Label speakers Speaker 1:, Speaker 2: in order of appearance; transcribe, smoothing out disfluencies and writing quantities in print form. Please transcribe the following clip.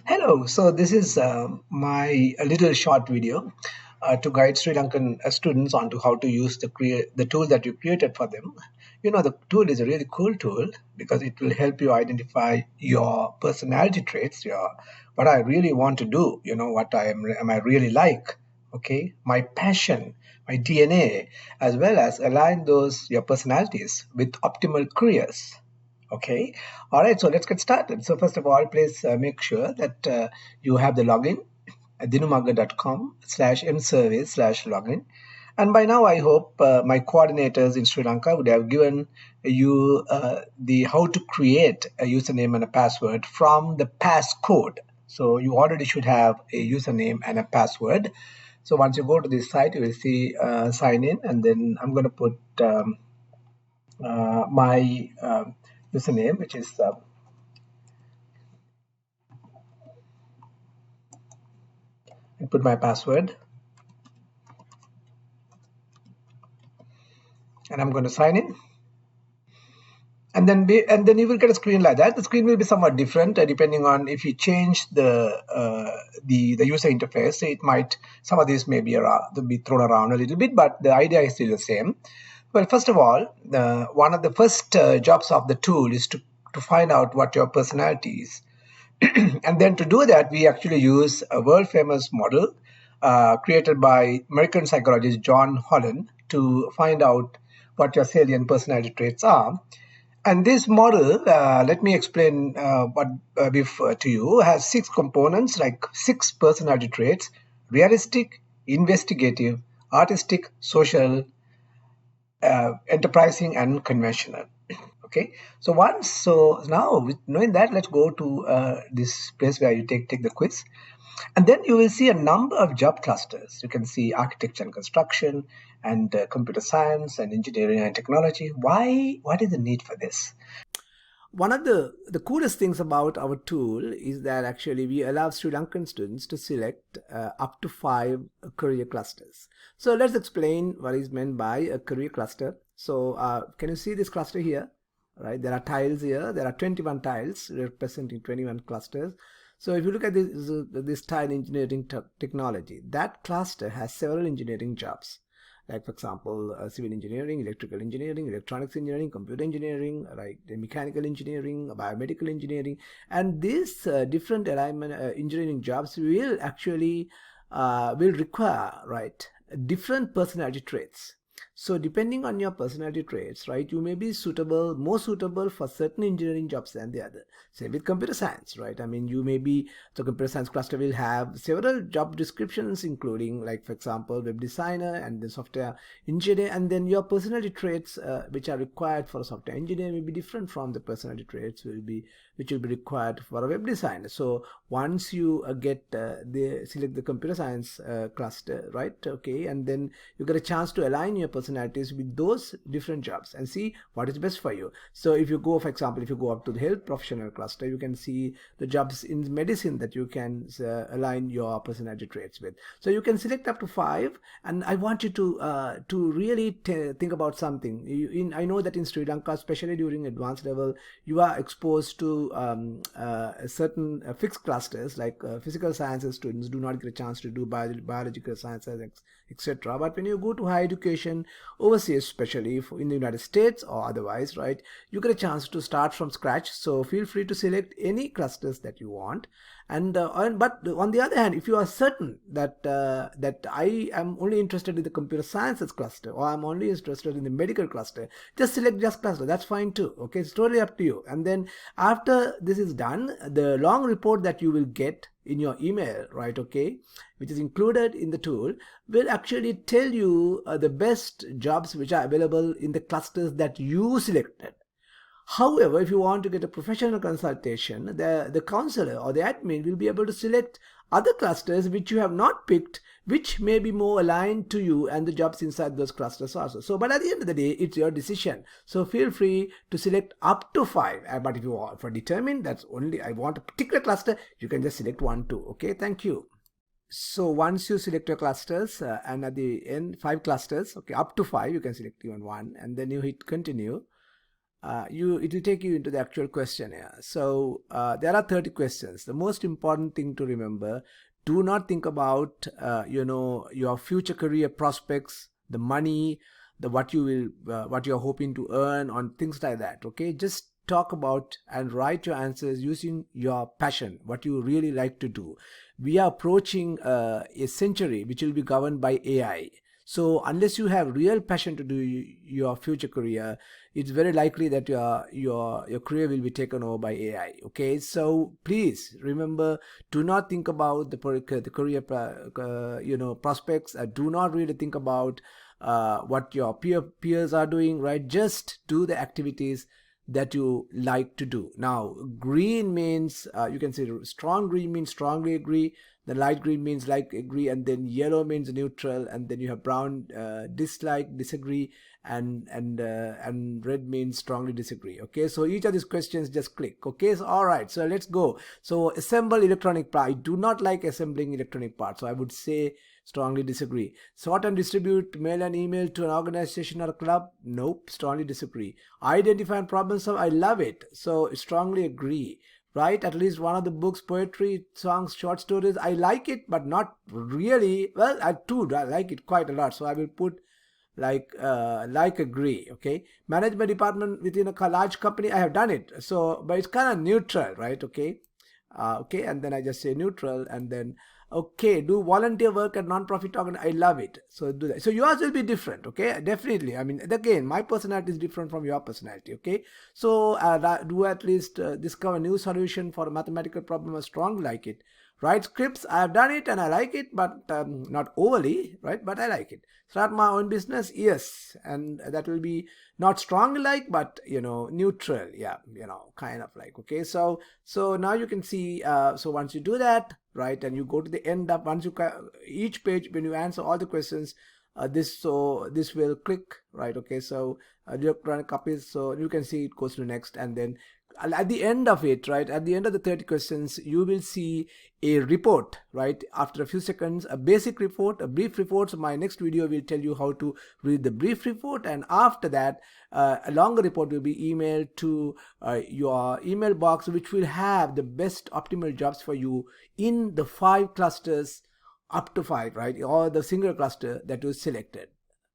Speaker 1: Hello, so this is my a little short video to guide Sri Lankan students onto how to use the tool that you created for them. The tool is a really cool tool because it will help you identify your personality traits, your what I really want to do, what am I really like, okay, my passion, my DNA, as well as align those your personalities with optimal careers. Okay. All right. So let's get started. So first of all, please make sure that you have the login at dinumaga.com/mservice/login. And by now, I hope my coordinators in Sri Lanka would have given you the how to create a username and a password from the passcode. So you already should have a username and a password. So once you go to this site, you will see sign in, and then I'm going to put my username, which is and put my password, and I'm going to sign in, and then you will get a screen like that. The screen will be somewhat different depending on if you change the user interface. It might, some of these may be around, to be thrown around a little bit, but the idea is still the same. Well, first of all, one of the first jobs of the tool is to find out what your personality is. And then to do that, we actually use a world famous model created by American psychologist John Holland to find out what your salient personality traits are. And this model, let me explain what to you, has six components, like six personality traits: realistic, investigative, artistic, social, enterprising, and conventional. Okay, so now with knowing that, let's go to this place where you take the quiz, and then you will see a number of job clusters. You can see architecture and construction, and computer science, and engineering and technology. Why? What is the need for this?
Speaker 2: One of the coolest things about our tool is that actually we allow Sri Lankan students to select up to five career clusters. So let's explain what is meant by a career cluster. So can you see this cluster here? Right, there are tiles here. There are 21 tiles representing 21 clusters. So if you look at this tile engineering technology, that cluster has several engineering jobs, like for example civil engineering, electrical engineering, electronics engineering, computer engineering, right, the mechanical engineering, biomedical engineering. And these different alignment engineering jobs will actually will require, right, different personality traits. So depending on your personality traits, right, you may be more suitable for certain engineering jobs than the other. Say with computer science, right? I mean, you may be, the computer science cluster will have several job descriptions, including, like, for example, web designer and the software engineer. And then your personality traits, which are required for a software engineer, may be different from the personality traits which will be required for a web designer. So once you select the computer science cluster, right? Okay, and then you get a chance to align your personalities with those different jobs and see what is best for you. So if you go, for example, if you go up to the health professional cluster, you can see the jobs in medicine that you can align your personality traits with. So you can select up to five, and I want you to really think about something. I know that in Sri Lanka, especially during advanced level, you are exposed to certain fixed clusters, like physical sciences students do not get a chance to do biological sciences, etc. But when you go to higher education overseas, especially in the United States or otherwise, right, you get a chance to start from scratch. So feel free to select any clusters that you want. But on the other hand, if you are certain that I am only interested in the computer sciences cluster, or I'm only interested in the medical cluster, just select just cluster. That's fine too. Okay, it's totally up to you. And then after this is done, the long report that you will get in your email, right, okay, which is included in the tool, will actually tell you the best jobs which are available in the clusters that you selected. However, if you want to get a professional consultation, the counselor or the admin will be able to select other clusters which you have not picked, which may be more aligned to you and the jobs inside those clusters also. So, but at the end of the day, it's your decision. So feel free to select up to five. But if you want for determine that's only I want a particular cluster, you can just select one, two. Okay, thank you. So once you select your clusters and at the end, five clusters, okay, up to five, you can select even one, and then you hit continue. it will take you into the actual questionnaire. So there are 30 questions. The most important thing to remember: do not think about your future career prospects, the money, the what you're hoping to earn, on things like that. Okay, just talk about and write your answers using your passion, what you really like to do. We are approaching a century which will be governed by AI. So unless you have real passion to do your future career, it's very likely that your career will be taken over by AI. Okay, so please remember, do not think about the career prospects. Do not really think about what your peers are doing. Right, just do the activities that you like to do. Now, green means you can say strong green means strongly agree. The light green means like agree, and then yellow means neutral, and then you have brown dislike, disagree, and red means strongly disagree. Okay, so each of these questions just click. Okay, so all right, so let's go. So assemble electronic part. I do not like assembling electronic parts, so I would say strongly disagree. Sort and distribute mail and email to an organization or a club. Nope, strongly disagree. Identify and problem solve. I love it, so strongly agree. Write at least one of the books, poetry, songs, short stories. I like it, but not really. Well, I like it quite a lot, so I will put like agree. Okay, management department within a large company. I have done it, so but it's kind of neutral, right? Okay, okay, and then I just say neutral, and then okay, do volunteer work at non-profit organ. I love it, so do that. So yours will be different. Okay, definitely. I mean, again, my personality is different from your personality. Okay, so do at least discover new solution for a mathematical problem. A strong like it. Write scripts. I have done it and I like it, but not overly, right? But I like it. Start my own business. Yes, and that will be not strong like, but neutral. Yeah, kind of like. Okay, so now you can see. So once you do that, right, and you go to the end of once you each page, when you answer all the questions, this will click, right? Okay, so electronic copies, so you can see it goes to next, and then at the end of it, right, at the end of the 30 questions, you will see a report, right? After a few seconds, a basic report, a brief report. So my next video will tell you how to read the brief report, and after that a longer report will be emailed to your email box, which will have the best optimal jobs for you in the 5 clusters, up to 5, right, or the single cluster that was selected.